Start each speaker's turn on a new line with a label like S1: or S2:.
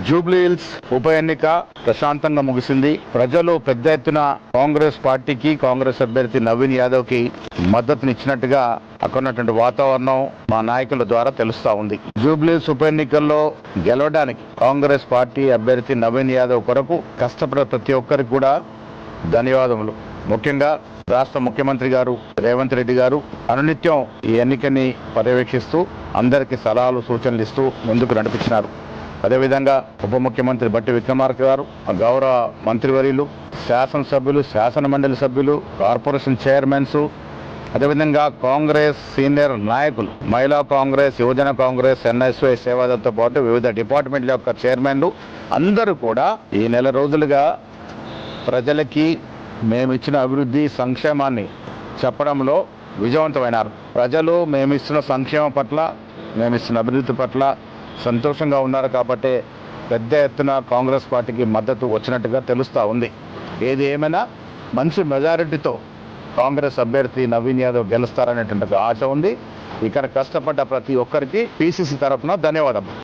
S1: Jubilee hills ఉప ఎన్నిక ప్రశాంతంగా ముగిసింది. ప్రజలు పెద్ద ఎత్తున కాంగ్రెస్ పార్టీకి, కాంగ్రెస్ అభ్యర్థి నవీన్ యాదవ్ కి మద్దతునిచ్చినట్టుగా అక్కడ ఉన్నటువంటి వాతావరణం మా నాయకుల ద్వారా తెలుస్తా ఉంది. జూబ్లీ హిల్స్ ఉప ఎన్నికల్లో గెలవడానికి కాంగ్రెస్ పార్టీ అభ్యర్థి నవీన్ యాదవ్ కొరకు కష్టపడే ప్రతి ఒక్కరికి కూడా ధన్యవాదములు. ముఖ్యంగా రాష్ట్ర ముఖ్యమంత్రి గారు రేవంత్ రెడ్డి గారు అనునిత్యం ఈ ఎన్నికని పర్యవేక్షిస్తూ అందరికీ సలహాలు సూచనలు ఇస్తూ ముందుకు నడిపించినారు. అదేవిధంగా ఉప ముఖ్యమంత్రి బట్టి విక్రమార్క గారు, గౌరవ మంత్రివర్యులు, శాసనసభ్యులు, శాసన మండలి సభ్యులు, కార్పొరేషన్ చైర్మన్స్, అదేవిధంగా కాంగ్రెస్ సీనియర్ నాయకులు, మహిళా కాంగ్రెస్, యువజన కాంగ్రెస్, ఎన్ఎస్వై సేవాదళతో పాటు వివిధ డిపార్ట్మెంట్ల యొక్క చైర్మన్లు అందరూ కూడా ఈ నెల రోజులుగా ప్రజలకి మేమిచ్చిన అభివృద్ధి సంక్షేమాన్ని చెప్పడంలో విజయవంతమైనారు. ప్రజలు మేమిస్తున్న సంక్షేమం పట్ల, మేమిస్తున్న అభివృద్ధి పట్ల సంతోషంగా ఉన్నారు. కాబట్టి పెద్ద ఎత్తున కాంగ్రెస్ పార్టీకి మద్దతు వచ్చినట్టుగా తెలుస్తూ ఉంది. ఏది ఏమైనా మంచి మెజారిటీతో కాంగ్రెస్ అభ్యర్థి నవీన్ యాదవ్ గెలుస్తారనేటువంటి ఆశ ఉంది. ఇక్కడ కష్టపడ్డ ప్రతి ఒక్కరికి పిసిసి తరఫున ధన్యవాదాలు.